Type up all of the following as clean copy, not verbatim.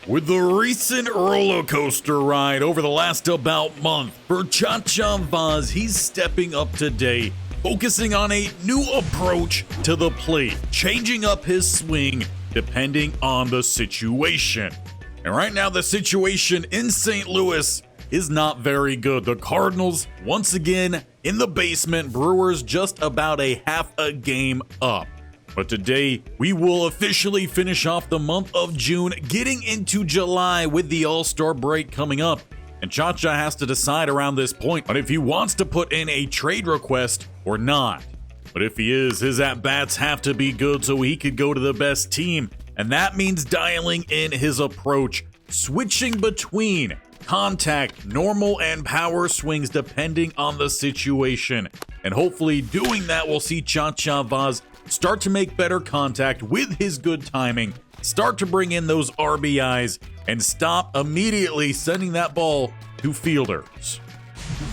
With the recent roller coaster ride over the last about month, for Chacha Vauzz, he's stepping up today, focusing on a new approach to the plate, changing up his swing depending on the situation. And right now, the situation in St. Louis is not very good. The Cardinals, once again, in the basement. Brewers just about a half a game up. But today, we will officially finish off the month of June, getting into July with the All-Star break coming up. And Chacha has to decide around this point on if he wants to put in a trade request or not. But if he is, his at-bats have to be good so he could go to the best team. And that means dialing in his approach, switching between contact, normal, and power swings depending on the situation. And hopefully doing that will see Chacha Vauzz start to make better contact with his good timing, start to bring in those RBIs, and stop immediately sending that ball to fielders.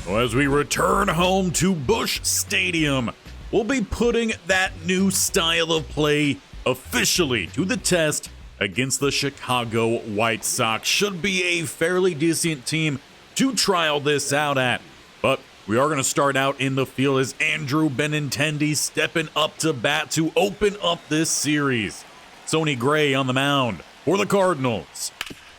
So as we return home to Busch Stadium, we'll be putting that new style of play officially to the test against the Chicago White Sox. Should be a fairly decent team to trial this out at, but we are going to start out in the field as Andrew Benintendi stepping up to bat to open up this series. Sonny Gray on the mound for the Cardinals.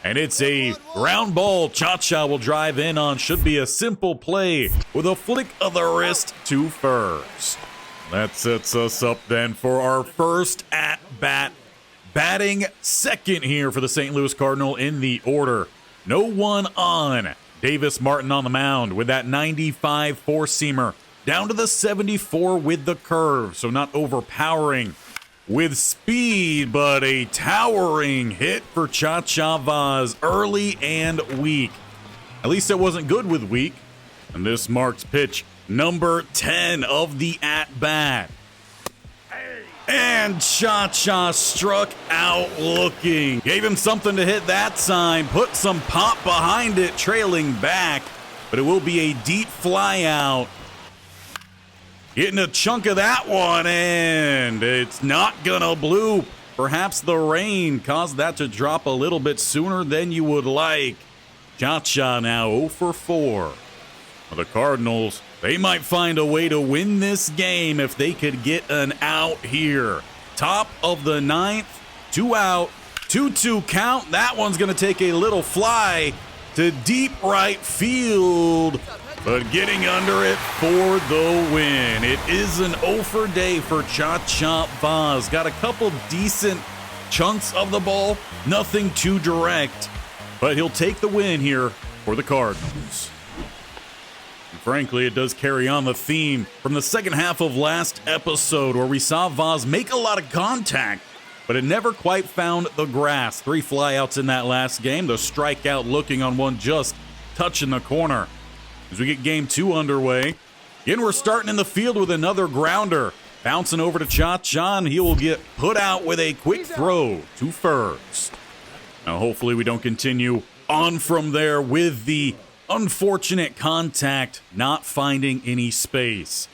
And it's a ground ball Chacha will drive in on. Should be a simple play with a flick of the wrist to first. That sets us up then for our first at-bat. Batting second here for the St. Louis Cardinal in the order. No one on. Davis Martin on the mound with that 95 four-seamer down to the 74 with the curve, so not overpowering with speed, but a towering hit for Chacha Vauzz early and weak. At least it wasn't good with weak. And this marks pitch number 10 of the at-bat. And Chacha struck out looking. Gave him something to hit that sign. Put some pop behind it, trailing back. But it will be a deep fly out. Getting a chunk of that one, and it's not gonna bloop. Perhaps the rain caused that to drop a little bit sooner than you would like. Chacha now 0 for 4. The Cardinals, they might find a way to win this game if they could get an out here. Top of the ninth, 2 out, 2-2 count. That one's going to take a little fly to deep right field, but getting under it for the win. It is an 0 for day for Chacha Vauzz. Got a couple decent chunks of the ball, nothing too direct, but he'll take the win here for the Cardinals. Frankly, it does carry on the theme from the second half of last episode where we saw Vauzz make a lot of contact, but it never quite found the grass. 3 flyouts in that last game, the strikeout looking on one just touching the corner. As we get game 2 underway, again, we're starting in the field with another grounder. Bouncing over to Chacha, and he will get put out with a quick throw to first. Now, hopefully we don't continue on from there with the unfortunate contact, not finding any space.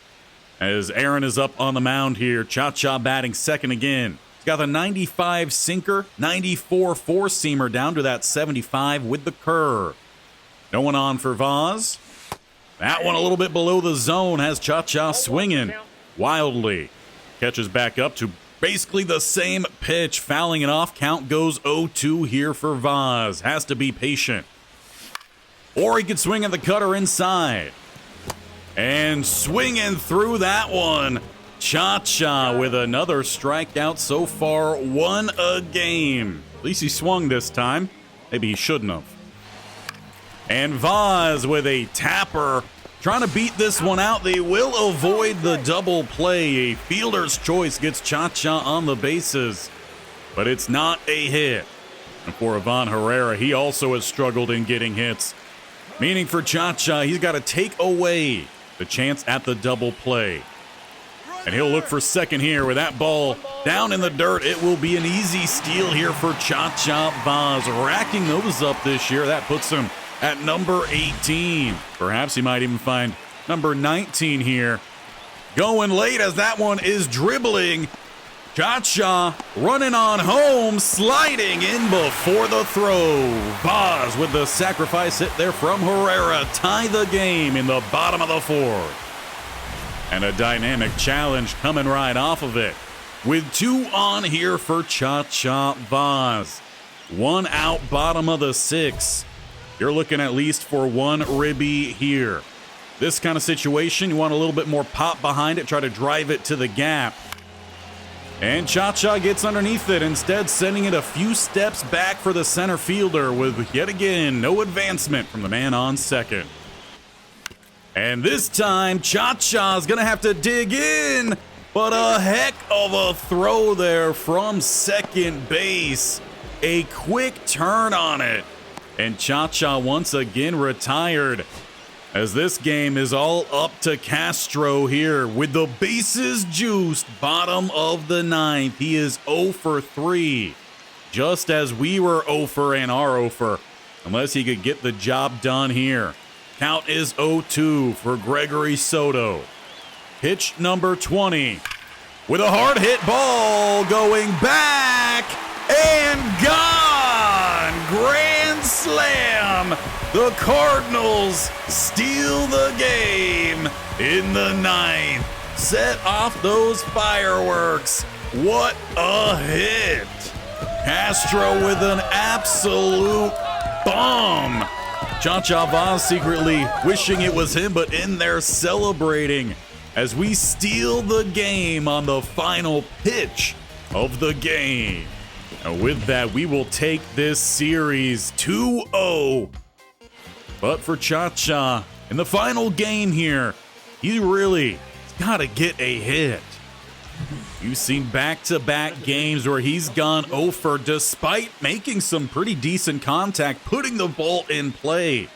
As Aaron is up on the mound here, Chacha batting second again. He's got the 95 sinker, 94 four-seamer down to that 75 with the curve. No one on for Vauzz. That one a little bit below the zone has Chacha swinging wildly. Catches back up to basically the same pitch, fouling it off. Count goes 0-2 here for Vauzz. Has to be patient. Or he could swing at the cutter inside. And swinging through that one, Chacha with another strikeout so far, 1 a game. At least he swung this time. Maybe he shouldn't have. And Vauzz with a tapper, trying to beat this one out. They will avoid the double play. A fielder's choice gets Chacha on the bases, but it's not a hit. And for Ivan Herrera, he also has struggled in getting hits. Meaning for Chacha, he's got to take away the chance at the double play. And he'll look for second here with that ball down in the dirt. It will be an easy steal here for Chacha Vauzz. Racking those up this year. That puts him at number 18. Perhaps he might even find number 19 here. Going late as that one is dribbling Chacha running on home, sliding in before the throw. Vauzz with the sacrifice hit there from Herrera tie the game in the bottom of the fourth. And a dynamic challenge coming right off of it. With 2 on here for Chacha Vauzz. 1 out, bottom of the 6th. You're looking at least for 1 ribby here. This kind of situation, you want a little bit more pop behind it, try to drive it to the gap. And Chacha gets underneath it, instead sending it a few steps back for the center fielder with, yet again, no advancement from the man on second. And this time, Chacha's gonna have to dig in, but a heck of a throw there from second base. A quick turn on it. And Chacha once again retired, as this game is all up to Castro here with the bases juiced, bottom of the 9th. He is 0 for 3, just as we were 0 for and are 0 for, unless he could get the job done here. Count is 0-2 for Gregory Soto. Pitch number 20 with a hard hit ball going back and gone. Grand slam. The Cardinals steal the game in the 9th. Set off those fireworks. What a hit. Castro with an absolute bomb. Chacha Vauzz secretly wishing it was him, but in there celebrating as we steal the game on the final pitch of the game. And with that, we will take this series 2-0. But for Chacha, in the final game here, he really got to get a hit. You've seen back-to-back games where he's gone 0 for despite making some pretty decent contact, putting the ball in play.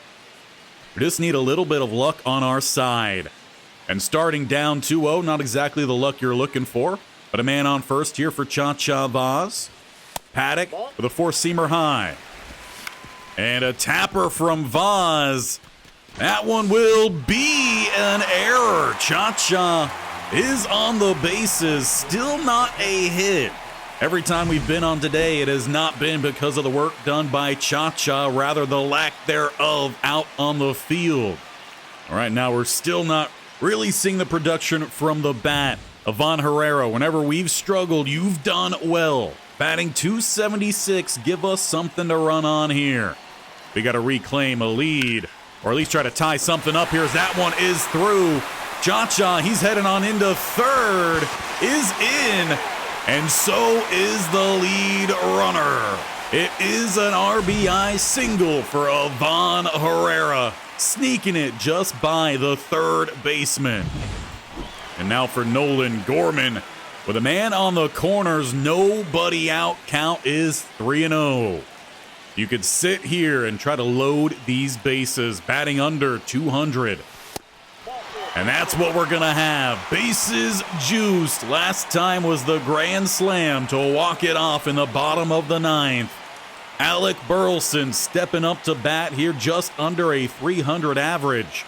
We just need a little bit of luck on our side. And starting down 2-0, not exactly the luck you're looking for, but a man on first here for Chacha Vauzz. Paddock with a 4-seamer high. And a tapper from Vauzz. That one will be an error. Chacha is on the bases, still not a hit. Every time we've been on today, it has not been because of the work done by Chacha, rather the lack thereof out on the field. All right, now we're still not really seeing the production from the bat. Ivan Herrera, whenever we've struggled, you've done well. Batting .276, give us something to run on here. We got to reclaim a lead, or at least try to tie something up here as that one is through. Chacha, he's heading on into third, is in, and so is the lead runner. It is an RBI single for Ivan Herrera, sneaking it just by the third baseman. And now for Nolan Gorman. With a man on the corners, nobody out, count is 3-0. You could sit here and try to load these bases, batting under 200. And that's what we're going to have. Bases juiced. Last time was the grand slam to walk it off in the bottom of the 9th. Alec Burleson stepping up to bat here just under a 300 average.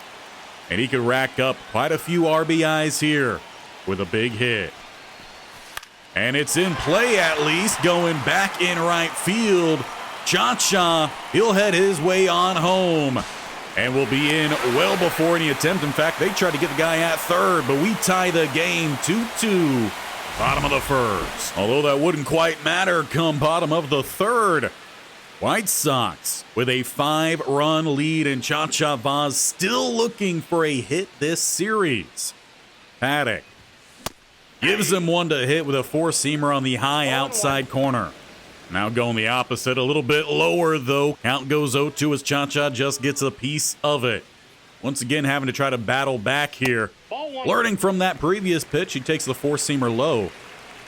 And he could rack up quite a few RBIs here with a big hit. And it's in play at least, going back in right field. Chacha, he'll head his way on home. And will be in well before any attempt. In fact, they tried to get the guy at third, but we tie the game 2-2. Bottom of the first. Although that wouldn't quite matter come bottom of the third. White Sox with a 5-run lead, and Chacha Vauzz still looking for a hit this series. Paddock gives him one to hit with a 4-seamer on the high outside corner. Now going the opposite, a little bit lower though. Count goes 0-2 as Chacha just gets a piece of it. Once again having to try to battle back here. Learning from that previous pitch, he takes the 4-seamer low.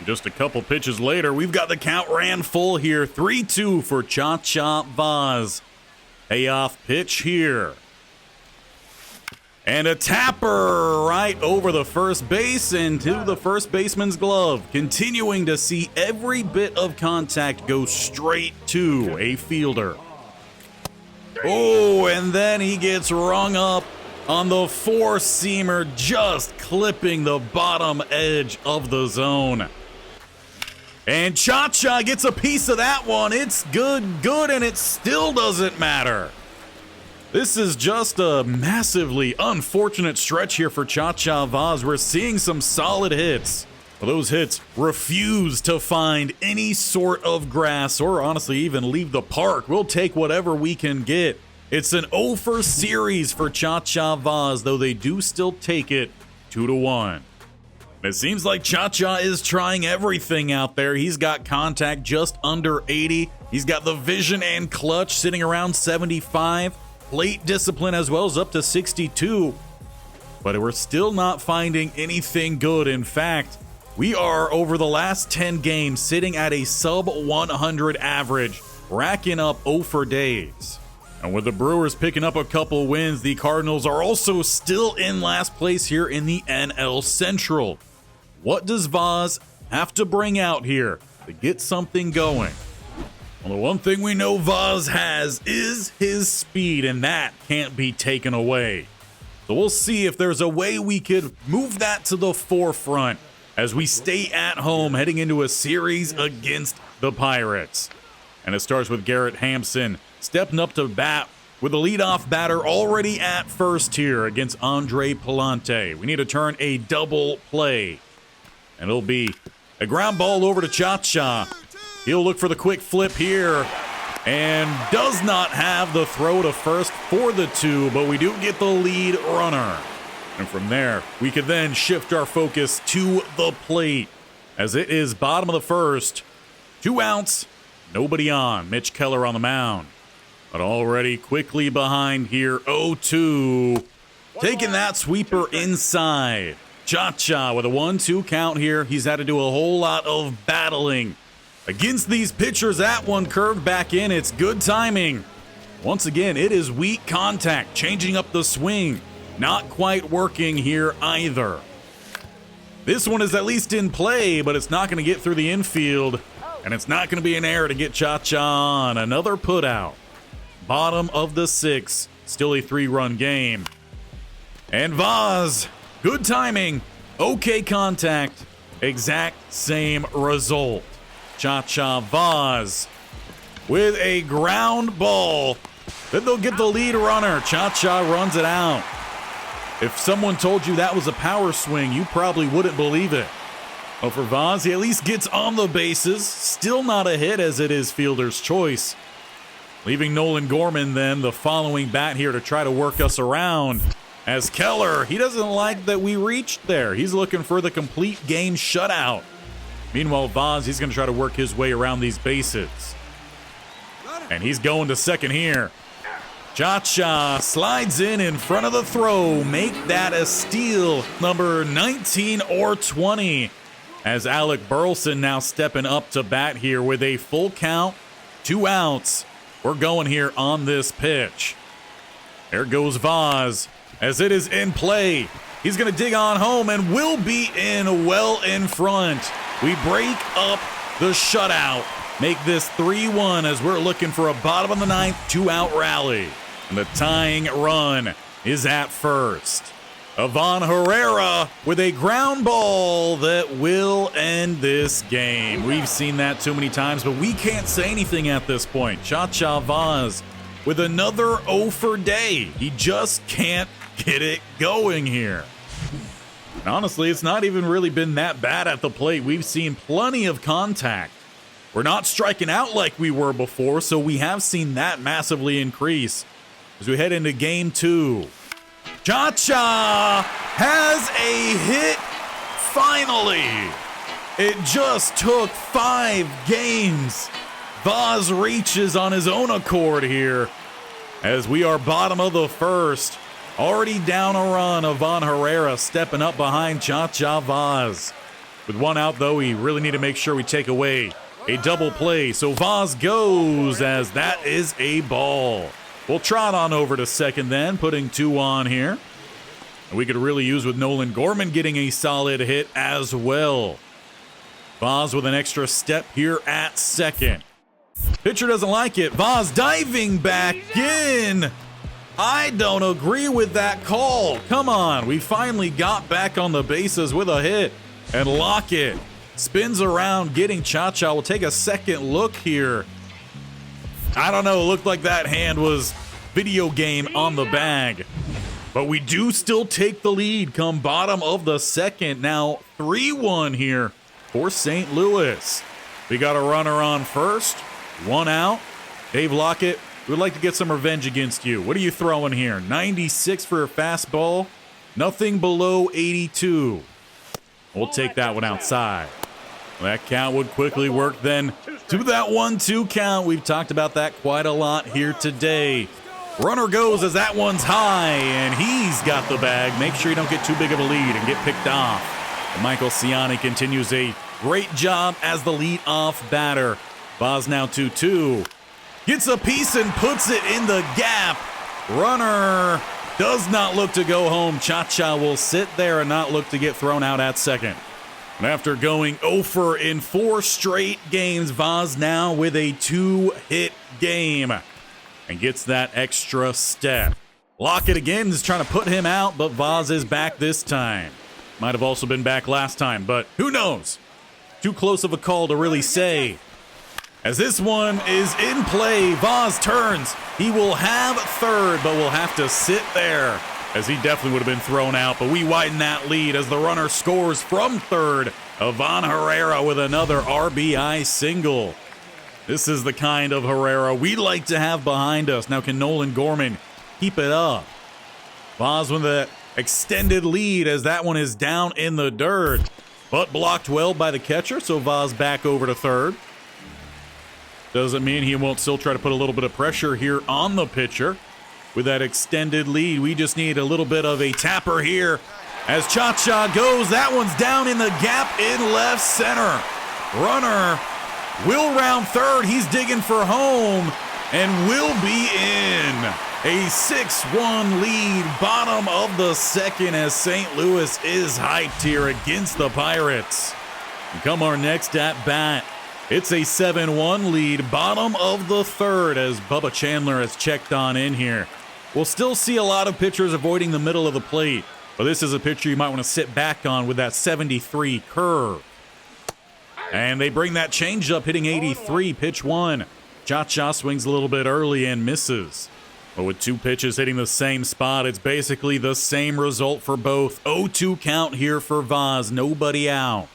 Just a couple pitches later, we've got the count ran full here. 3-2 for Chacha Vauzz. Payoff pitch here. And a tapper right over the first base into the first baseman's glove. Continuing to see every bit of contact go straight to a fielder. Oh, and then he gets rung up on the 4-seamer, just clipping the bottom edge of the zone. And Chacha gets a piece of that one. It's good, and it still doesn't matter. This is just a massively unfortunate stretch here for Chacha Vauzz. We're seeing some solid hits. Well, those hits refuse to find any sort of grass or honestly even leave the park. We'll take whatever we can get. It's an 0 series for Chacha Vauzz, though they do still take it 2-1. It seems like Chacha is trying everything out there. He's got contact just under 80. He's got the vision and clutch sitting around 75. Plate discipline as well as up to 62. But we're still not finding anything good. In fact, we are over the last 10 games sitting at a sub 100 average, racking up 0 days. And with the Brewers picking up a couple wins, the Cardinals are also still in last place here in the NL Central. What does Vauzz have to bring out here to get something going? Well, the one thing we know Vauzz has is his speed, and that can't be taken away. So we'll see if there's a way we could move that to the forefront as we stay at home heading into a series against the Pirates. And it starts with Garrett Hampson stepping up to bat with a leadoff batter already at first here against Andre Palante. We need to turn a double play. And it'll be a ground ball over to Chacha. He'll look for the quick flip here and does not have the throw to first for the 2, but we do get the lead runner. And from there, we could then shift our focus to the plate as it is bottom of the first. 2 outs, nobody on. Mitch Keller on the mound. But already quickly behind here, 0-2. Taking that sweeper inside. Chacha with a 1-2 count here. He's had to do a whole lot of battling against these pitchers. That one curved back in. It's good timing. Once again, it is weak contact, changing up the swing. Not quite working here either. This one is at least in play, but it's not going to get through the infield, and it's not going to be an error to get Chacha on. Another put out. Bottom of the 6th. Still a 3-run game. And Vauzz, good timing, okay contact, exact same result. Chacha Vauzz with a ground ball. Then they'll get the lead runner. Chacha runs it out. If someone told you that was a power swing, you probably wouldn't believe it. But for Vauzz, he at least gets on the bases. Still not a hit as it is fielder's choice. Leaving Nolan Gorman then the following bat here to try to work us around. As Keller, he doesn't like that we reached there. He's looking for the complete game shutout. Meanwhile, Vauzz, he's going to try to work his way around these bases. And he's going to second here. Chacha slides in front of the throw. Make that a steal, number 19 or 20. As Alec Burleson now stepping up to bat here with a full count, 2 outs. We're going here on this pitch. There goes Vauzz as it is in play. He's going to dig on home and will be in well in front. We break up the shutout. Make this 3-1 as we're looking for a bottom of the 9th 2-out rally. And the tying run is at first. Ivan Herrera with a ground ball that will end this game. We've seen that too many times, but we can't say anything at this point. Chacha Vauzz with another 0 for day. He just can't get it going here. And honestly, it's not even really been that bad at the plate. We've seen plenty of contact. We're not striking out like we were before, so we have seen that massively increase as we head into game 2. Chacha has a hit, finally. It just took 5 games. Vauzz reaches on his own accord here as we are bottom of the first. Already down a run, Ivan Herrera stepping up behind Chacha Vauzz. With 1 out, though, we really need to make sure we take away a double play. So Vauzz goes as that is a ball. We'll trot on over to second then, putting 2 on here. And we could really use with Nolan Gorman getting a solid hit as well. Vauzz with an extra step here at second. Pitcher doesn't like it. Vauzz diving back in. I don't agree with that call. Come on. We finally got back on the bases with a hit. And Lockett Spins around, getting Chacha. We'll take a second look here. I don't know, it looked like that hand was video game on the bag. But we do still take the lead come bottom of the second. Now 3-1 here for St. Louis. We got a runner on first, 1 out. Dave Lockett, we'd like to get some revenge against you. What are you throwing here? 96 for a fastball, nothing below 82. We'll take that one outside. That count would quickly work then to that 1-2 count. We've talked about that quite a lot here today. Runner goes as that one's high, and he's got the bag. Make sure you don't get too big of a lead and get picked off. And Michael Ciani continues a great job as the lead-off batter. Vauzz now 2-2. Gets a piece and puts it in the gap. Runner does not look to go home. Chacha will sit there and not look to get thrown out at second. And after going 0 in 4 straight games, Vauzz now with a 2-hit game and gets that extra step. Lockett again is trying to put him out, but Vauzz is back this time. Might have also been back last time, but who knows? Too close of a call to really say. As this one is in play, Vauzz turns. He will have third, but will have to sit there, as he definitely would have been thrown out. But we widen that lead as the runner scores from third. Ivan Herrera with another RBI single. This is the kind of Herrera we like to have behind us. Now can Nolan Gorman keep it up? Vauzz with the extended lead as that one is down in the dirt, but blocked well by the catcher, so Vauzz back over to third. Doesn't mean he won't still try to put a little bit of pressure here on the pitcher. With that extended lead, we just need a little bit of a tapper here. As Chacha goes, that one's down in the gap in left center. Runner will round third. He's digging for home and will be in. A 6-1 lead, bottom of the second, as St. Louis is hyped here against the Pirates. And come our next at bat, it's a 7-1 lead, bottom of the third, as Bubba Chandler has checked on in here. We'll still see a lot of pitchers avoiding the middle of the plate, but this is a pitcher you might want to sit back on with that 73 curve. And they bring that changeup, hitting 83, pitch 1. Chacha swings a little bit early and misses. But with 2 pitches hitting the same spot, it's basically the same result for both. 0-2 count here for Vauzz, nobody out.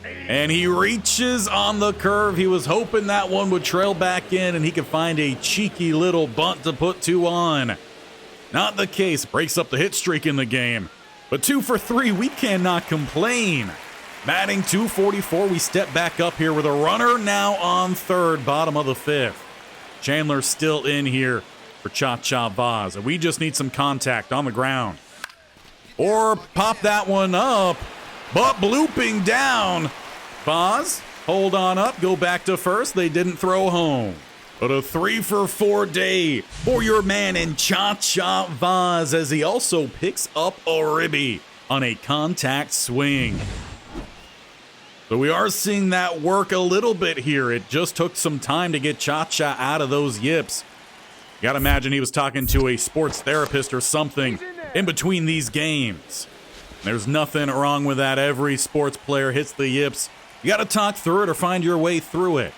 And he reaches on the curve. He was hoping that one would trail back in and he could find a cheeky little bunt to put 2 on. Not the case. Breaks up the hit streak in the game. But 2 for 3, we cannot complain. Batting .244, we step back up here with a runner now on third, bottom of the 5th. Chandler still in here for Chacha Vauzz. And we just need some contact on the ground. Or pop that one up, but blooping down. Vauzz, hold on up, go back to first. They didn't throw home. But a 3 for 4 day for your man in Chacha Vauzz, as he also picks up a ribby on a contact swing. So we are seeing that work a little bit here. It just took some time to get Chacha out of those yips. You gotta imagine he was talking to a sports therapist or something in between these games. There's nothing wrong with that. Every sports player hits the yips. You gotta talk through it or find your way through it.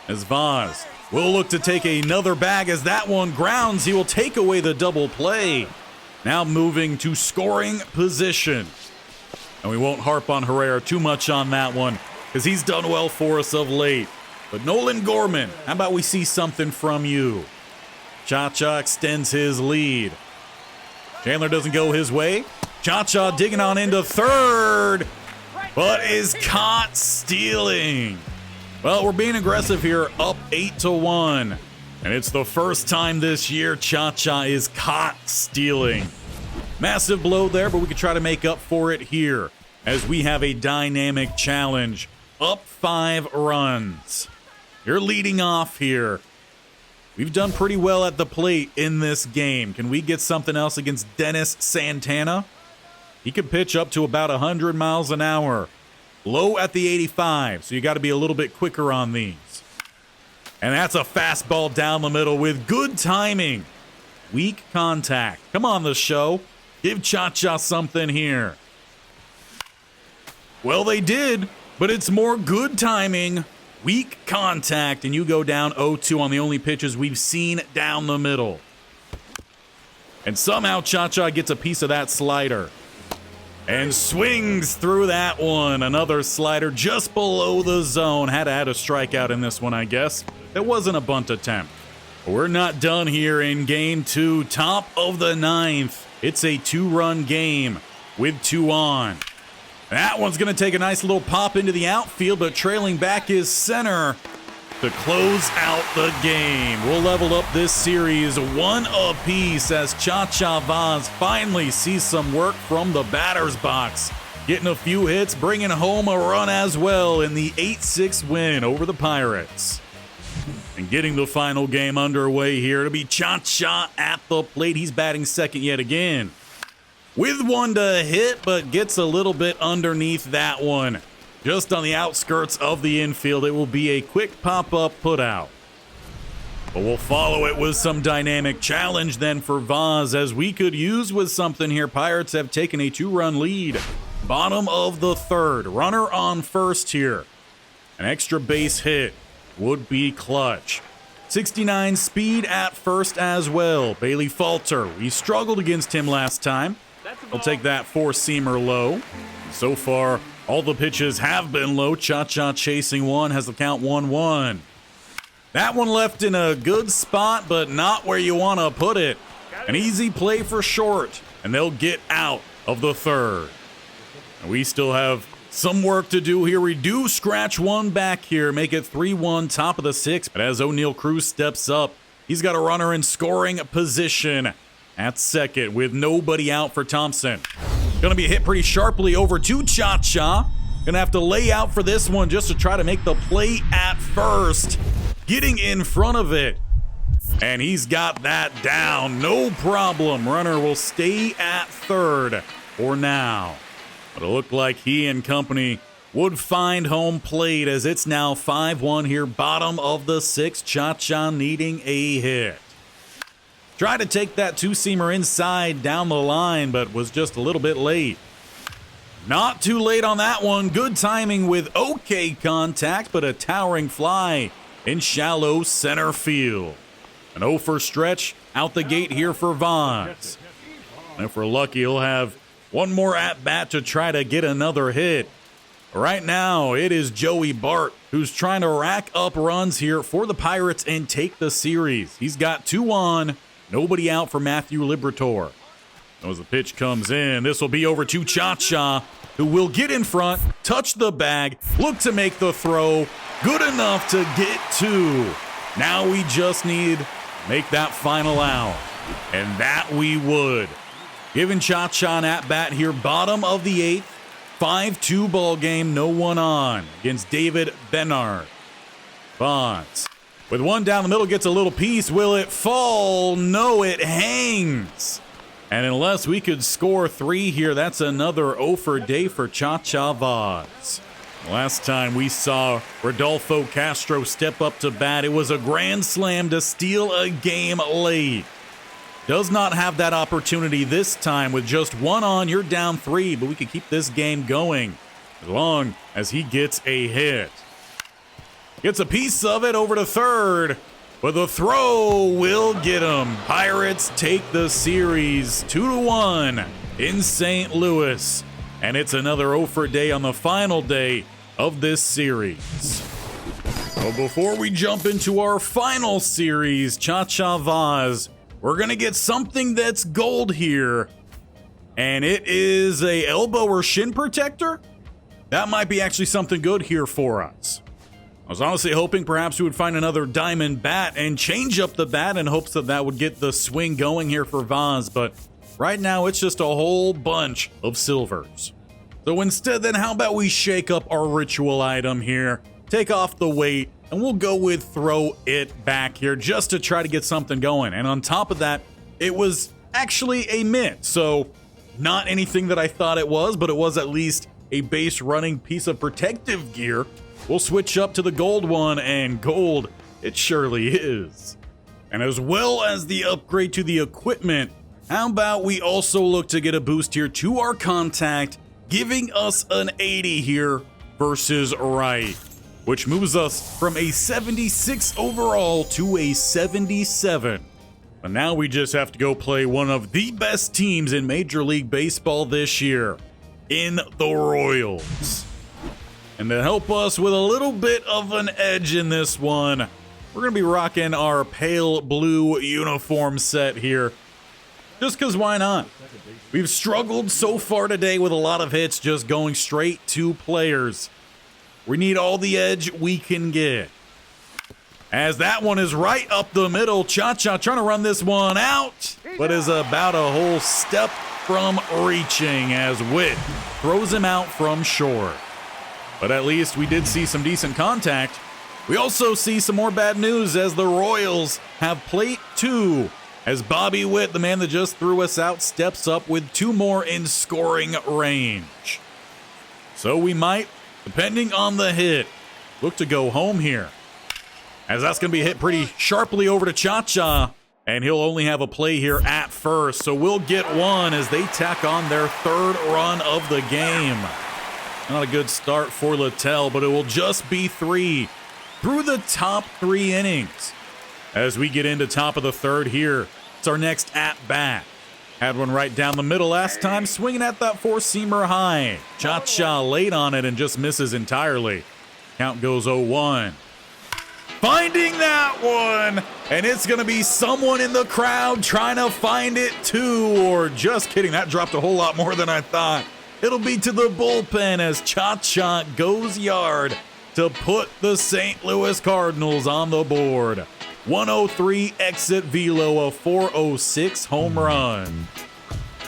As Vauzz will look to take another bag, as that one grounds. He will take away the double play. Now moving to scoring position. And we won't harp on Herrera too much on that one, because he's done well for us of late. But Nolan Gorman, how about we see something from you? Chacha extends his lead. Chandler doesn't go his way. Chacha digging on into third, but is caught stealing. Well, we're being aggressive here, up 8-1. And it's the first time this year Chacha is caught stealing. Massive blow there, but we could try to make up for it here as we have a dynamic challenge. Up 5 runs. You're leading off here. We've done pretty well at the plate in this game. Can we get something else against Dennis Santana? He can pitch up to about 100 miles an hour. Low at the 85, so you got to be a little bit quicker on these. And that's a fastball down the middle with good timing. Weak contact. Come on, the show. Give Chacha something here. Well, they did, but it's more good timing, weak contact, and you go down 0-2 on the only pitches we've seen down the middle. And somehow Chacha gets a piece of that slider and swings through that one. Another slider just below the zone. Had to add a strikeout in this one, I guess. It wasn't a bunt attempt. But we're not done here in game 2. Top of the 9th. It's a 2-run game with 2 on. That one's going to take a nice little pop into the outfield, but trailing back is center to close out the game. We'll level up this series 1 apiece as Chacha Vauzz finally sees some work from the batter's box. Getting a few hits, bringing home a run as well in the 8-6 win over the Pirates. And getting the final game underway here to be Chacha at the plate. He's batting second yet again. With one to hit, but gets a little bit underneath that one. Just on the outskirts of the infield, it will be a quick pop-up put-out. But we'll follow it with some dynamic challenge then for Vauzz, as we could use with something here. Pirates have taken a 2-run lead. Bottom of the 3rd. Runner on first here. An extra base hit would be clutch. 69 speed at first as well. Bailey Falter. We struggled against him last time. We'll take that 4-seamer low. So far, all the pitches have been low. Chacha chasing one, has the count 1-1. That one left in a good spot, but not where you want to put it. An easy play for short, and they'll get out of the 3rd. And we still have some work to do here. We do scratch one back here, make it 3-1, top of the 6th. But as O'Neal Cruz steps up, he's got a runner in scoring position at second with nobody out for Thompson. Gonna be hit pretty sharply over to Chacha. Gonna have to lay out for this one just to try to make the play at first. Getting in front of it. And he's got that down. No problem. Runner will stay at 3rd for now. But it looked like he and company would find home plate as it's now 5-1 here. Bottom of the 6th. Chacha needing a hit. Tried to take that 2-seamer inside down the line, but was just a little bit late. Not too late on that one. Good timing with okay contact, but a towering fly in shallow center field. An 0 for stretch out the gate here for Vauzz. And if we're lucky, he'll have one more at-bat to try to get another hit. Right now, it is Joey Bart who's trying to rack up runs here for the Pirates and take the series. He's got 2 on. Nobody out for Matthew Liberatore. As the pitch comes in, this will be over to Chacha, who will get in front, touch the bag, look to make the throw. Good enough to get 2. Now we just need to make that final out. And that we would. Giving Chacha an at-bat here, bottom of the 8th. 5-2 ball game, no one on against David Bernard. Vauzz. With one down the middle, gets a little piece. Will it fall? No, it hangs. And unless we could score 3 here, that's another 0 for day for Chacha Vauzz. Last time we saw Rodolfo Castro step up to bat, it was a grand slam to steal a game late. Does not have that opportunity this time. With just 1 on, you're down 3, but we could keep this game going as long as he gets a hit. Gets a piece of it over to 3rd, but the throw will get him. Pirates take the series 2-1 in St. Louis. And it's another 0 for day on the final day of this series. But before we jump into our final series, Chacha Vauzz, we're going to get something that's gold here. And it is a elbow or shin protector. That might be actually something good here for us. I was honestly hoping perhaps we would find another diamond bat and change up the bat in hopes that that would get the swing going here for Vauzz, but right now it's just a whole bunch of silvers. So instead, then how about we shake up our ritual item here, take off the weight, and we'll go with throw it back here just to try to get something going. And on top of that, it was actually a mitt, so not anything that I thought it was, but it was at least a base running piece of protective gear. We'll switch up to the gold one, and gold it surely is. And as well as the upgrade to the equipment, how about we also look to get a boost here to our contact giving us an 80 here versus right, which moves us from a 76 overall to a 77. And now we just have to go play one of the best teams in Major League Baseball this year, in the Royals. And to help us with a little bit of an edge in this one, we're going to be rocking our pale blue uniform set here. Just because why not? We've struggled so far today with a lot of hits just going straight to players. We need all the edge we can get. As that one is right up the middle, Chacha trying to run this one out, but is about a whole step from reaching as Witt throws him out from short. But at least we did see some decent contact. We also see some more bad news as the Royals have plate 2, as Bobby Witt, the man that just threw us out, steps up with 2 more in scoring range. So we might, depending on the hit, look to go home here, as that's going to be hit pretty sharply over to Chacha, and he'll only have a play here at first. So we'll get one as they tack on their 3rd run of the game. Not a good start for Littell, but it will just be 3 through the top 3 innings. As we get into top of the 3rd here, it's our next at-bat. Had one right down the middle last time, swinging at that 4-seamer high. Chacha late on it and just misses entirely. Count goes 0-1. Finding that one, and it's going to be someone in the crowd trying to find it too, or just kidding, that dropped a whole lot more than I thought. It'll be to the bullpen as Chacha goes yard to put the St. Louis Cardinals on the board. 103 exit velo, a 406 home run.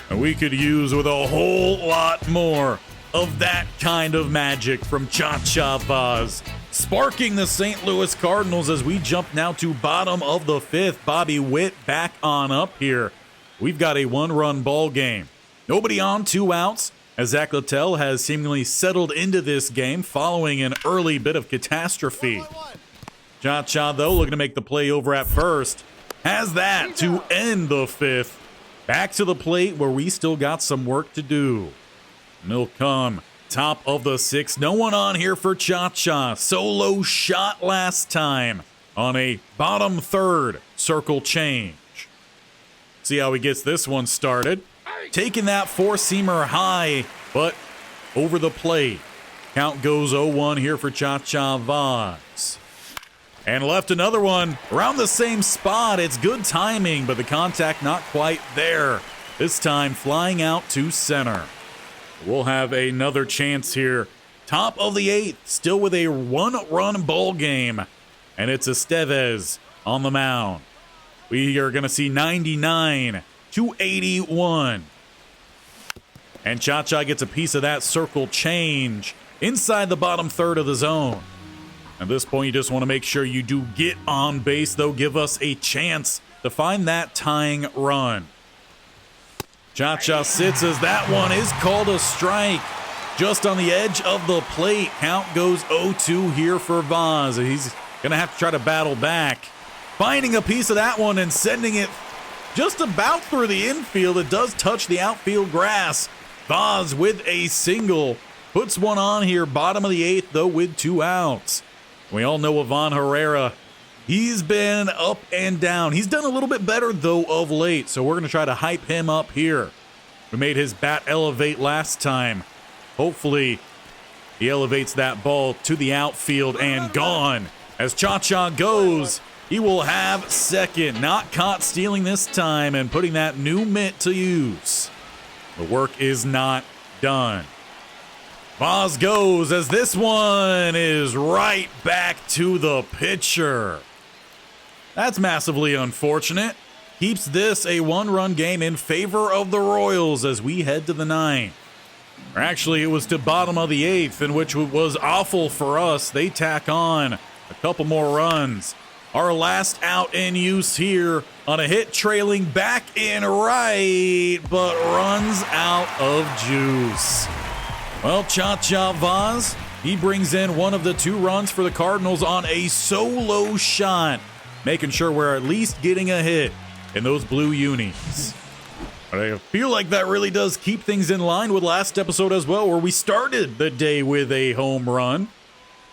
And we could use with a whole lot more of that kind of magic from Chacha Vauzz, sparking the St. Louis Cardinals as we jump now to bottom of the 5th. Bobby Witt back on up here. We've got a 1-run ball game. Nobody on, 2 outs, as Zach Littell has seemingly settled into this game following an early bit of catastrophe. Chacha, though, looking to make the play over at first. Has that to end the 5th. Back to the plate where we still got some work to do. And he'll come top of the 6th. No one on here for Chacha. Solo shot last time on a bottom 3rd circle change. See how he gets this one started. Taking that 4-seamer high, but over the plate. Count goes 0-1 here for Chacha Vauzz. And left another one around the same spot. It's good timing, but the contact not quite there. This time flying out to center. We'll have another chance here. Top of the 8th, still with a 1-run ball game. And it's Estevez on the mound. We are going to see 99 to 81. And Chacha gets a piece of that circle change inside the bottom 3rd of the zone. At this point, you just want to make sure you do get on base, though. Give us a chance to find that tying run. Chacha sits as that one is called a strike. Just on the edge of the plate. Count goes 0-2 here for Vauzz. He's going to have to try to battle back. Finding a piece of that one and sending it just about through the infield. It does touch the outfield grass. Vauzz with a single. Puts one on here, bottom of the 8th, though, with 2 outs. We all know Ivan Herrera. He's been up and down. He's done a little bit better, though, of late, so we're going to try to hype him up here. We made his bat elevate last time. Hopefully, he elevates that ball to the outfield and gone. As Chacha goes, he will have second. Not caught stealing this time and putting that new mitt to use. The work is not done. Vauzz goes as this one is right back to the pitcher. That's massively unfortunate. Keeps this a 1-run game in favor of the Royals as we head to the 9th. Or actually, it was to bottom of the 8th, in which was awful for us. They tack on a couple more runs. Our last out in use here on a hit trailing back in right, but runs out of juice. Well, Chacha Vauzz, he brings in one of the 2 runs for the Cardinals on a solo shot, making sure we're at least getting a hit in those blue unis. But I feel like that really does keep things in line with last episode as well, where we started the day with a home run.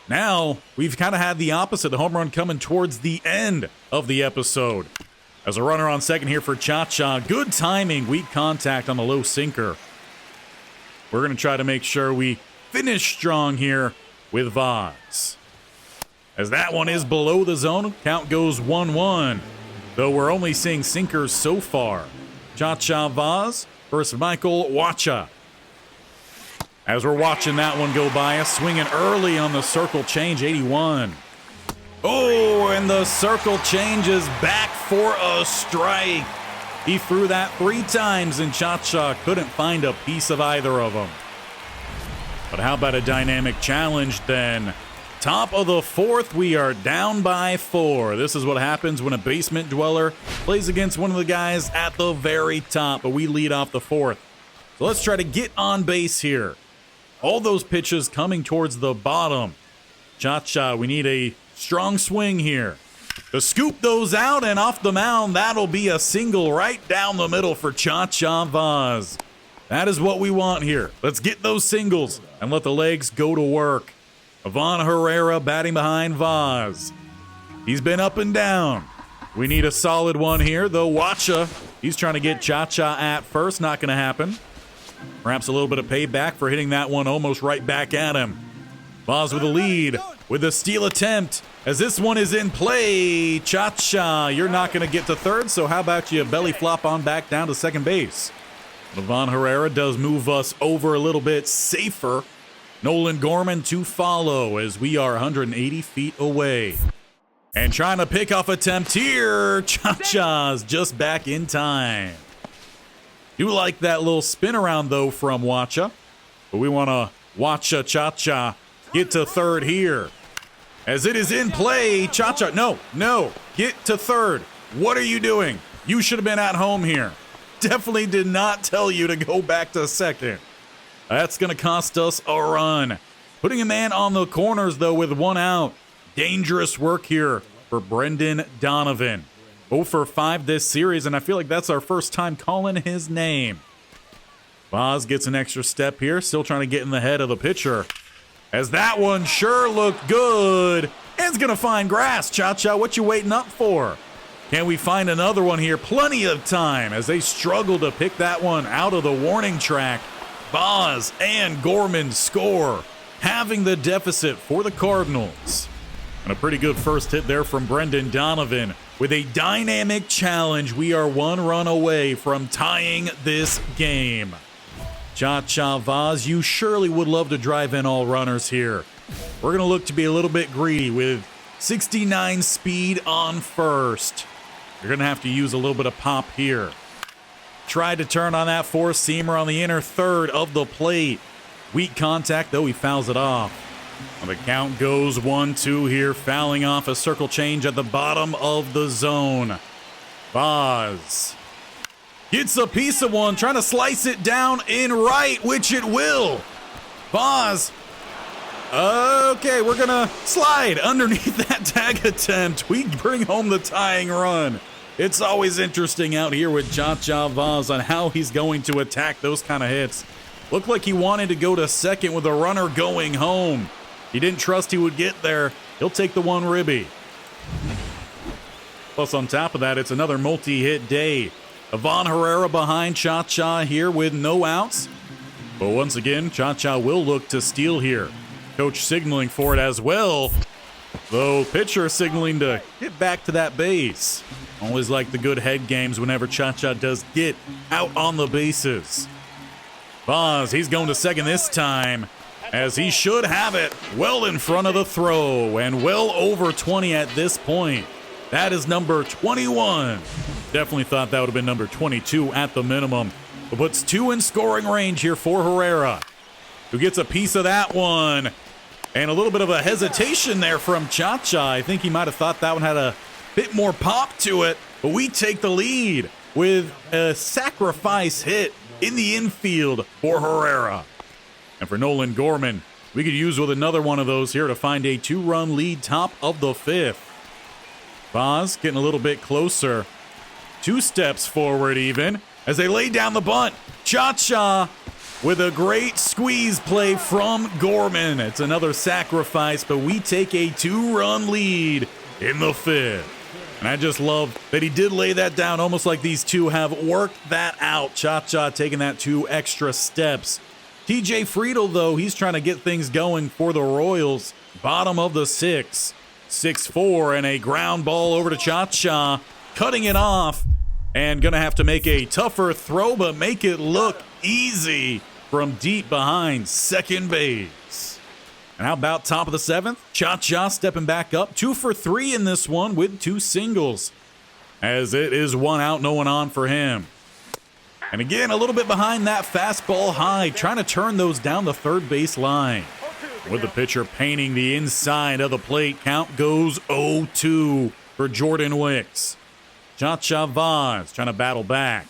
Now, we've kind of had the opposite, the home run coming towards the end of the episode. As a runner on second here for Chacha, good timing, weak contact on the low sinker. We're going to try to make sure we finish strong here with Vauzz. As that one is below the zone, count goes 1-1. Though we're only seeing sinkers so far. Chacha Vauzz versus Michael Wacha. As we're watching that one go by us, swinging early on the circle change, 81. Oh, and the circle change is back for a strike. He threw that 3 times, and Chacha couldn't find a piece of either of them. But how about a dynamic challenge then? Top of the 4th, we are down by 4. This is what happens when a basement dweller plays against one of the guys at the very top, but we lead off the 4th. So let's try to get on base here. All those pitches coming towards the bottom. Chacha, we need a strong swing here. To scoop those out and off the mound, that'll be a single right down the middle for Chacha Vauzz. That is what we want here. Let's get those singles and let the legs go to work. Ivan Herrera batting behind Vauzz. He's been up and down. We need a solid one here, though Wacha, he's trying to get Chacha at first. Not going to happen. Perhaps a little bit of payback for hitting that one almost right back at him. Vauzz with a lead, with a steal attempt, as this one is in play. Chacha, you're not going to get to third, so how about you belly flop on back down to second base? Ivan Herrera does move us over a little bit safer. Nolan Gorman to follow as we are 180 feet away. And trying to pick off attempt here. Chacha's just back in time. Do like that little spin around though from Wacha. But we want to Wacha Chacha get to third here. As it is in play, Chacha, no, get to third. What are you doing? You should have been at home here. Definitely did not tell you to go back to second. That's going to cost us a run. Putting a man on the corners, though, with 1 out. Dangerous work here for Brendan Donovan. 0 for 5 this series, and I feel like that's our first time calling his name. Vauzz gets an extra step here, still trying to get in the head of the pitcher. As that one sure looked good. And it's going to find grass. Chacha, what you waiting up for? Can we find another one here? Plenty of time as they struggle to pick that one out of the warning track. Vauzz and Gorman score, having the deficit for the Cardinals. And a pretty good first hit there from Brendan Donovan. With a dynamic challenge, we are 1 run away from tying this game. Chacha Vauzz, you surely would love to drive in all runners here. We're going to look to be a little bit greedy with 69 speed on first. You're going to have to use a little bit of pop here. Tried to turn on that 4-seamer on the inner third of the plate. Weak contact, though he fouls it off. Well, the count goes 1-2 here, fouling off a circle change at the bottom of the zone. Vauzz gets a piece of one, trying to slice it down in right, which it will. Vauzz. Okay, we're going to slide underneath that tag attempt. We bring home the tying run. It's always interesting out here with Chacha Vauzz on how he's going to attack those kind of hits. Looked like he wanted to go to second with a runner going home. He didn't trust he would get there. He'll take the one ribby. Plus, on top of that, it's another multi-hit day. Ivan Herrera behind Chacha here with no outs. But once again, Chacha will look to steal here. Coach signaling for it as well. Though pitcher signaling to get back to that base. Always like the good head games whenever Chacha does get out on the bases. Vauzz, he's going to second this time, as he should have it well in front of the throw and well over 20 at this point. That is number 21. Definitely thought that would have been number 22 at the minimum. But puts 2 in scoring range here for Herrera, who gets a piece of that one. And a little bit of a hesitation there from Chacha. I think he might have thought that one had a bit more pop to it, but we take the lead with a sacrifice hit in the infield for Herrera. And for Nolan Gorman, we could use with another one of those here to find a 2-run lead top of the 5th. Vauzz getting a little bit closer. 2 steps forward even. as they lay down the bunt. Chacha with a great squeeze play from Gorman. It's another sacrifice, but we take a 2-run lead in the 5th. And I just love that he did lay that down, almost like these two have worked that out. Chacha taking that 2 extra steps. TJ Friedel, though, he's trying to get things going for the Royals. Bottom of the 6th. 6-4 and a ground ball over to Chacha. Cutting it off and going to have to make a tougher throw, but make it look easy from deep behind second base. And how about top of the 7th? Chacha stepping back up. 2 for 3 in this one with 2 singles. As it is 1 out, no one on for him. And again, a little bit behind that fastball high, trying to turn those down the third base line. With the pitcher painting the inside of the plate, count goes 0-2 for Jordan Wicks. Chacha Vauzz trying to battle back.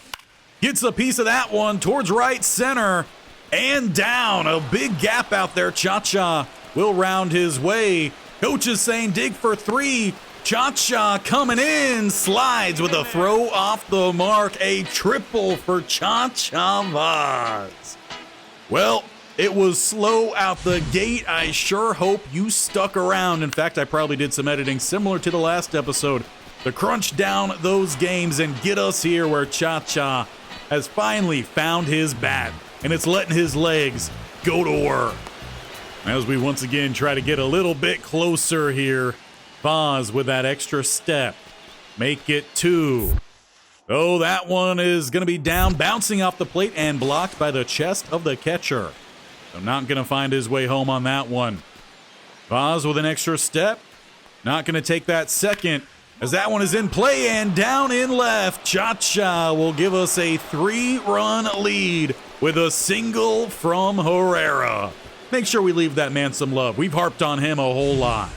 Gets a piece of that one towards right center and down. A big gap out there. Chacha will round his way. Coach is saying dig for 3. Chacha coming in, slides with a throw off the mark. A triple for Chacha Vauzz. Well, it was slow out the gate. I sure hope you stuck around. In fact, I probably did some editing similar to the last episode to crunch down those games and get us here where Chacha has finally found his bat, and it's letting his legs go to work. As we once again try to get a little bit closer here, Vauzz with that extra step. Make it 2. Oh, that one is going to be down, bouncing off the plate and blocked by the chest of the catcher. So not going to find his way home on that one. Vauzz with an extra step. Not going to take that second, as that one is in play and down in left. Chacha will give us a 3-run lead with a single from Herrera. Make sure we leave that man some love. We've harped on him a whole lot.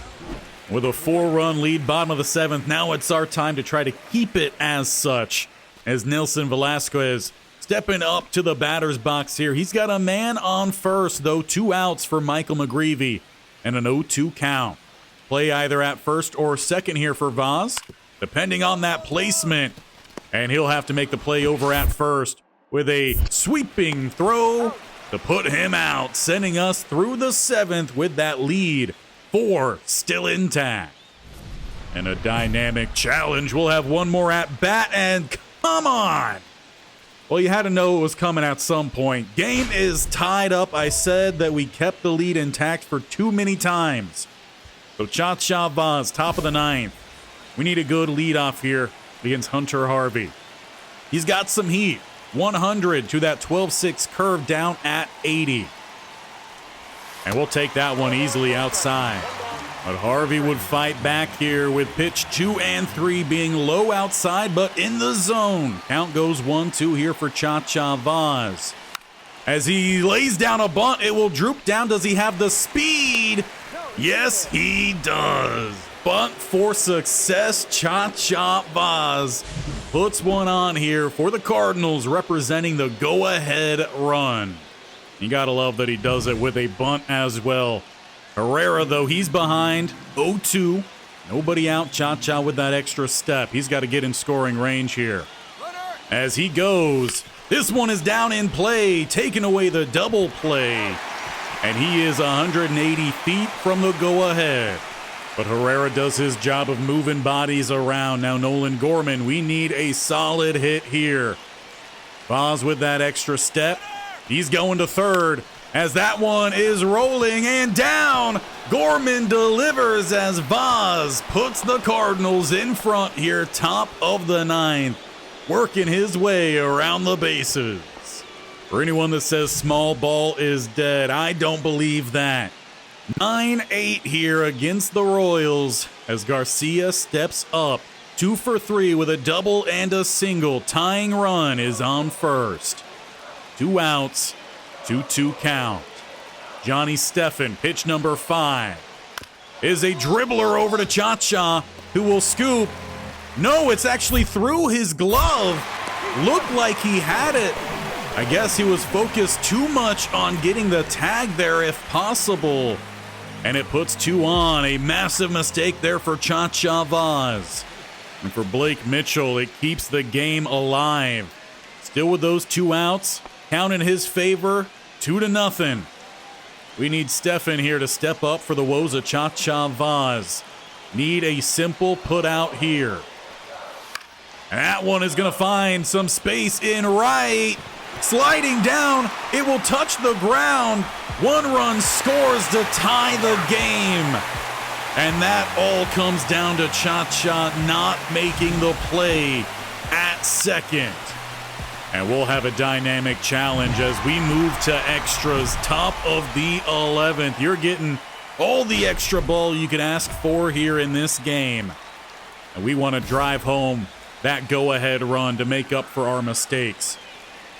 With a 4-run lead, bottom of the 7th, now it's our time to try to keep it as such. As Nelson Velasquez stepping up to the batter's box here. He's got a man on first, though 2 outs for Michael McGreevy and an 0-2 count. Play either at first or second here for Vauzz, depending on that placement. And he'll have to make the play over at first with a sweeping throw to put him out, sending us through the 7th with that lead 4 still intact. And a dynamic challenge. We'll have one more at bat, and come on! Well, you had to know it was coming at some point. Game is tied up. I said that we kept the lead intact for too many times. So Chacha Vauzz, top of the 9th. We need a good leadoff here against Hunter Harvey. He's got some heat. 100 to that 12-6 curve down at 80. And we'll take that one easily outside. But Harvey would fight back here with pitch 2 and 3 being low outside, but in the zone. Count goes 1-2 here for Chacha Vauzz. As he lays down a bunt, it will droop down. Does he have the speed? Yes, he does. Bunt for success. Chacha Vauzz puts one on here for the Cardinals, representing the go-ahead run. You gotta love that he does it with a bunt as well. Herrera, though, he's behind 0-2. Nobody out. Chacha with that extra step. He's got to get in scoring range here. As he goes, this one is down in play, taking away the double play. And he is 180 feet from the go-ahead. But Herrera does his job of moving bodies around. Now Nolan Gorman, we need a solid hit here. Vauzz with that extra step. He's going to third as that one is rolling and down. Gorman delivers as Vauzz puts the Cardinals in front here, top of the 9th, working his way around the bases. For anyone that says small ball is dead, I don't believe that. 9-8 here against the Royals as Garcia steps up. 2 for 3 with a double and a single. Tying run is on first. 2 outs, 2-2 count. Johnny Stephan, pitch number 5, is a dribbler over to Chacha, who will scoop. No, it's actually through his glove. Looked like he had it. I guess he was focused too much on getting the tag there if possible. And it puts 2 on. A massive mistake there for Chacha Vauzz. And for Blake Mitchell, it keeps the game alive. Still with those 2 outs. Count in his favor. 2-0. We need Stefan here to step up for the woes of Chacha Vauzz. Need a simple put out here. And that one is going to find some space in right. Sliding down, it will touch the ground. 1 run scores to tie the game. And that all comes down to Chacha not making the play at second. And we'll have a dynamic challenge as we move to extras, top of the 11th. You're getting all the extra ball you can ask for here in this game. And we want to drive home that go-ahead run to make up for our mistakes.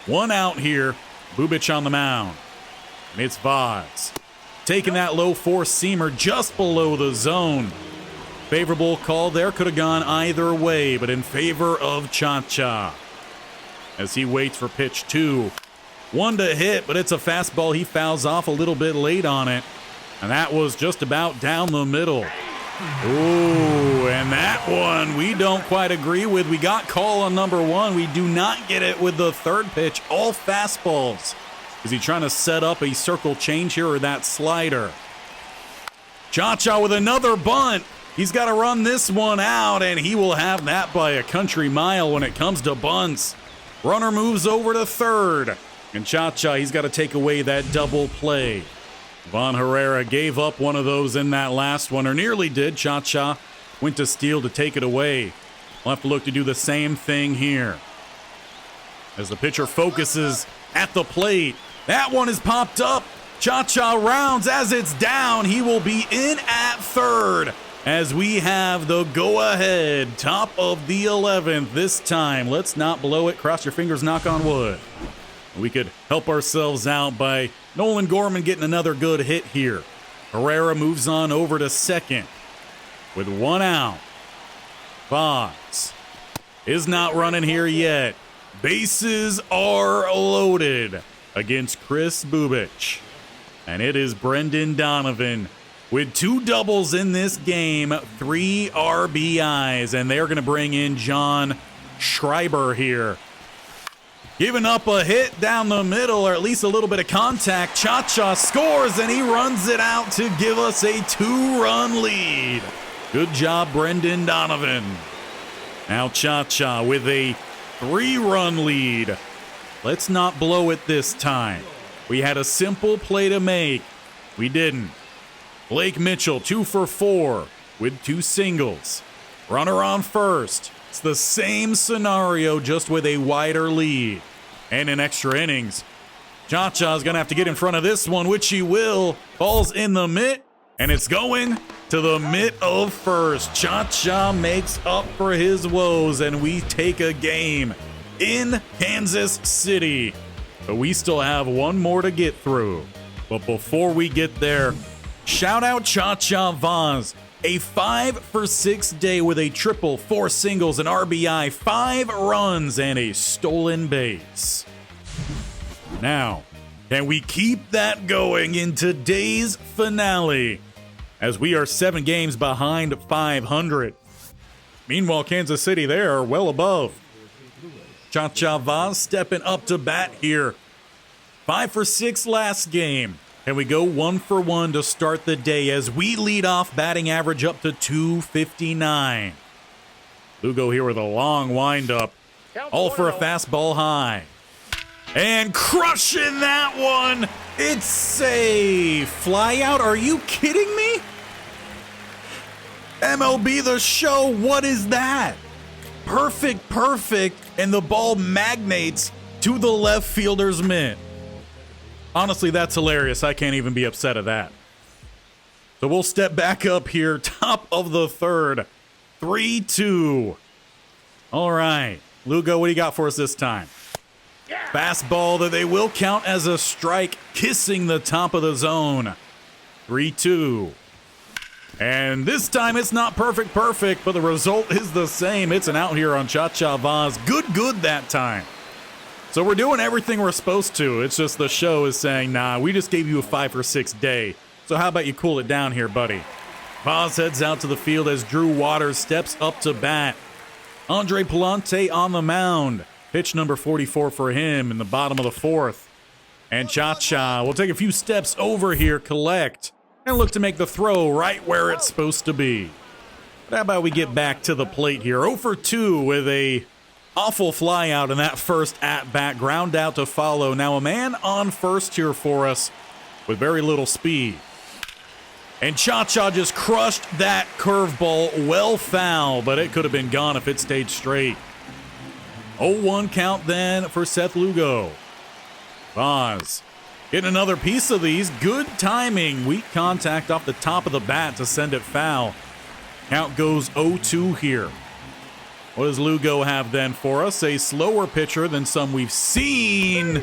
1 out here, Bubic on the mound. And it's Vauzz taking that low four-seamer just below the zone. Favorable call there, could have gone either way, but in favor of Chacha. As he waits for pitch 2. 1 to hit, but it's a fastball. He fouls off a little bit late on it. And that was just about down the middle. Ooh, and that one we don't quite agree with. We got call on number 1. We do not get it with the third pitch. All fastballs. Is he trying to set up a circle change here or that slider? Chacha with another bunt. He's got to run this one out, and he will have that by a country mile when it comes to bunts. Runner moves over to third. And Chacha, he's got to take away that double play. Von Herrera gave up one of those in that last one, or nearly did. Chacha went to steal to take it away. We'll have to look to do the same thing here. As the pitcher focuses at the plate. That one is popped up. Chacha rounds as it's down. He will be in at third. As we have the go-ahead, top of the 11th this time. Let's not blow it. Cross your fingers, knock on wood. We could help ourselves out by Nolan Gorman getting another good hit here. Herrera moves on over to second with 1 out. Vauzz is not running here yet. Bases are loaded against Chris Bubic. And it is Brendan Donovan with 2 doubles in this game, 3 RBIs, and they're going to bring in John Schreiber here. Giving up a hit down the middle, or at least a little bit of contact. Chacha scores, and he runs it out to give us a 2-run lead. Good job, Brendan Donovan. Now Chacha with a 3-run lead. Let's not blow it this time. We had a simple play to make. We didn't. Blake Mitchell, 2 for 4 with 2 singles. Runner on first. It's the same scenario, just with a wider lead. And in extra innings, Chacha's going to have to get in front of this one, which he will. Ball's in the mitt, and it's going to the mitt of first. Chacha makes up for his woes, and we take a game in Kansas City. But we still have 1 more to get through. But before we get there, shout out Chacha Vauzz. A 5 for 6 day with a triple, 4 singles, an RBI, 5 runs, and a stolen base. Now, can we keep that going in today's finale? As we are 7 games behind 500. Meanwhile, Kansas City, they are well above. Chacha Vauzz stepping up to bat here. 5 for 6 last game. And we go 1 for 1 to start the day as we lead off, batting average up to 259. Lugo here with a long windup, all for a fastball high. And crushing that one. It's safe. Fly out. Are you kidding me? MLB The Show. What is that? Perfect. And the ball magnates to the left fielder's mitt. Honestly, that's hilarious. I can't even be upset at that. So we'll step back up here. Top of the third. 3-2. All right. Lugo, what do you got for us this time? Fastball that they will count as a strike, kissing the top of the zone. 3-2. And this time it's not perfect, but the result is the same. It's an out here on Chacha Vauzz. Good that time. So we're doing everything we're supposed to. It's just the show is saying, nah, we just gave you a 5 for 6 day. So how about you cool it down here, buddy? Vauzz heads out to the field as Drew Waters steps up to bat. Andre Palante on the mound. Pitch number 44 for him in the bottom of the fourth. And Chacha will take a few steps over here, collect, and look to make the throw right where it's supposed to be. But how about we get back to the plate here? 0 for 2 with a awful fly out in that first at-bat. Ground out to follow. Now a man on first here for us with very little speed. And Chacha just crushed that curveball, well foul, but it could have been gone if it stayed straight. 0-1 count then for Seth Lugo. Vauzz getting another piece of these. Good timing. Weak contact off the top of the bat to send it foul. Count goes 0-2 here. What does Lugo have then for us? A slower pitcher than some we've seen.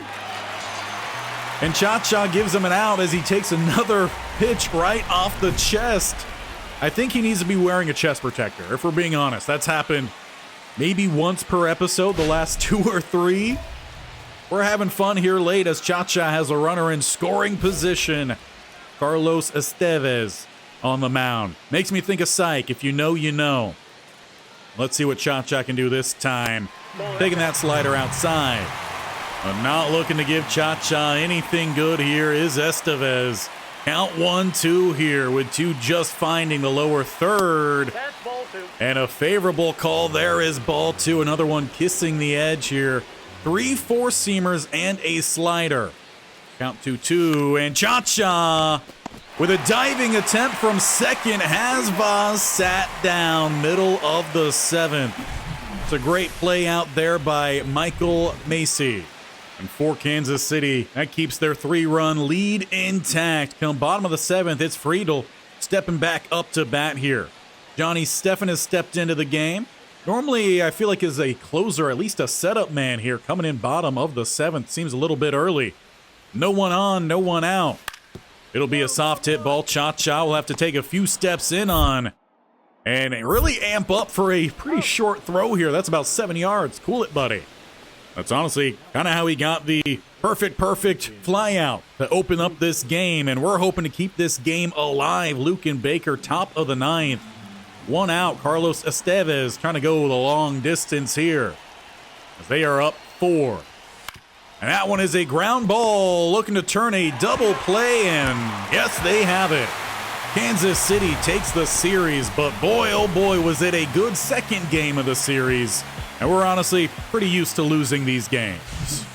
And Chacha gives him an out as he takes another pitch right off the chest. I think he needs to be wearing a chest protector, if we're being honest. That's happened maybe once per episode, the last 2 or 3. We're having fun here late as Chacha has a runner in scoring position. Carlos Estevez on the mound. Makes me think of Psych. If you know, you know. Let's see what Chacha can do this time. Taking that slider outside. But not looking to give Chacha anything good here is Estevez. Count 1-2 here with 2 just finding the lower third. And a favorable call there is ball 2. Another one kissing the edge here. 3 four-seamers and a slider. Count 2-2. And Chacha with a diving attempt from second has Vauzz sat down middle of the 7th. It's a great play out there by Michael Macy. And for Kansas City, that keeps their 3-run lead intact. Come bottom of the 7th, it's Friedel stepping back up to bat here. Johnny Stephan has stepped into the game. Normally, I feel like is a closer, at least a setup man here, coming in bottom of the 7th. Seems a little bit early. No one on, no one out. It'll be a soft hit ball. Chacha will have to take a few steps in on and really amp up for a pretty short throw here. That's about 7 yards. Cool it, buddy. That's honestly kind of how he got the perfect fly out to open up this game, and we're hoping to keep this game alive. Luke and Baker, top of the 9th. 1 out. Carlos Estevez trying to go the long distance here as they are up 4. And that one is a ground ball looking to turn a double play, and yes, they have it. Kansas City takes the series, but boy, oh boy, was it a good second game of the series. And we're honestly pretty used to losing these games.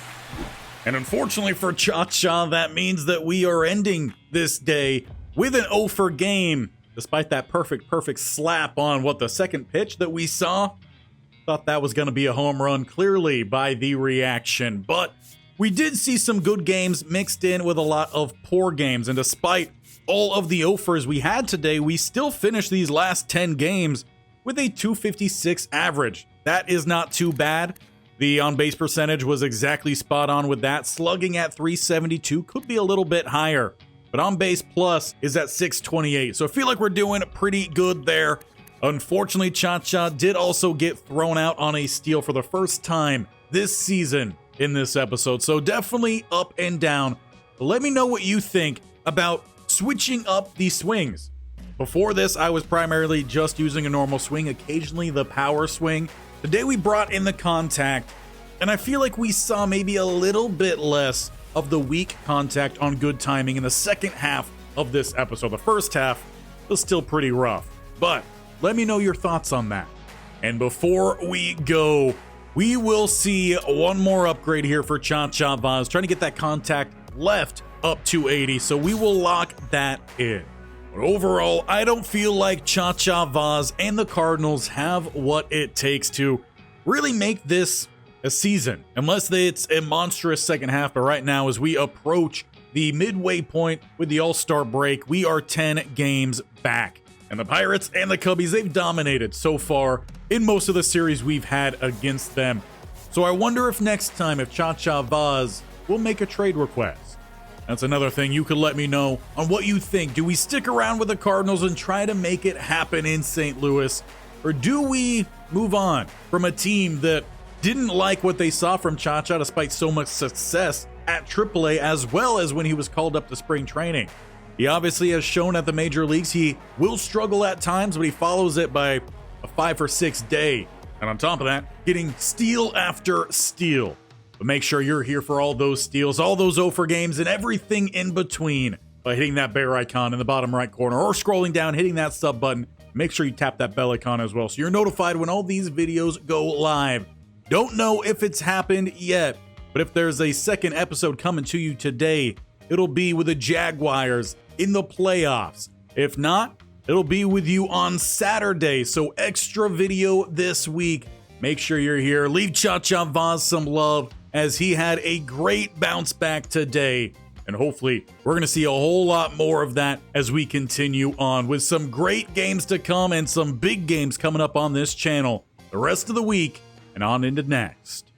And unfortunately for Chacha, that means that we are ending this day with an 0 for game. Despite that perfect slap on the second pitch that we saw. Thought that was going to be a home run clearly by the reaction. But we did see some good games mixed in with a lot of poor games. And despite all of the 0-fers we had today, we still finished these last 10 games with a .256 average. That is not too bad. The on-base percentage was exactly spot on with that. Slugging at .372 could be a little bit higher, but on-base plus is at .628. So I feel like we're doing pretty good there. Unfortunately, Chacha did also get thrown out on a steal for the first time this season in this episode. So definitely up and down. But let me know what you think about switching up the swings. Before this, I was primarily just using a normal swing, occasionally the power swing. Today we brought in the contact, and I feel like we saw maybe a little bit less of the weak contact on good timing in the second half of this episode. The first half was still pretty rough, but let me know your thoughts on that. And before we go, we will see one more upgrade here for Chacha Vauzz, trying to get that contact left up to 80, so we will lock that in. But overall, I don't feel like Chacha Vauzz and the Cardinals have what it takes to really make this a season, unless it's a monstrous second half. But right now, as we approach the midway point with the All-Star break, we are 10 games back. And the Pirates and the Cubbies, they've dominated so far in most of the series we've had against them. So I wonder if next time, if Chacha Vauzz will make a trade request. That's another thing. You could let me know on what you think. Do we stick around with the Cardinals and try to make it happen in St. Louis? Or do we move on from a team that didn't like what they saw from Chacha despite so much success at AAA, as well as when he was called up to spring training? He obviously has shown at the major leagues he will struggle at times, but he follows it by a 5 for 6 day And on top of that, getting steal after steal. But make sure you're here for all those steals, all those offer games, and everything in between by hitting that bear icon in the bottom right corner or scrolling down, hitting that sub button. Make sure you tap that bell icon as well so you're notified when all these videos go live. Don't know if it's happened yet, but if there's a second episode coming to you today, it'll be with the Jaguars in the playoffs. If not, it'll be with you on Saturday. So extra video this week. Make sure you're here. Leave Chacha Vauzz some love as he had a great bounce back today. And hopefully we're going to see a whole lot more of that as we continue on with some great games to come and some big games coming up on this channel the rest of the week and on into next.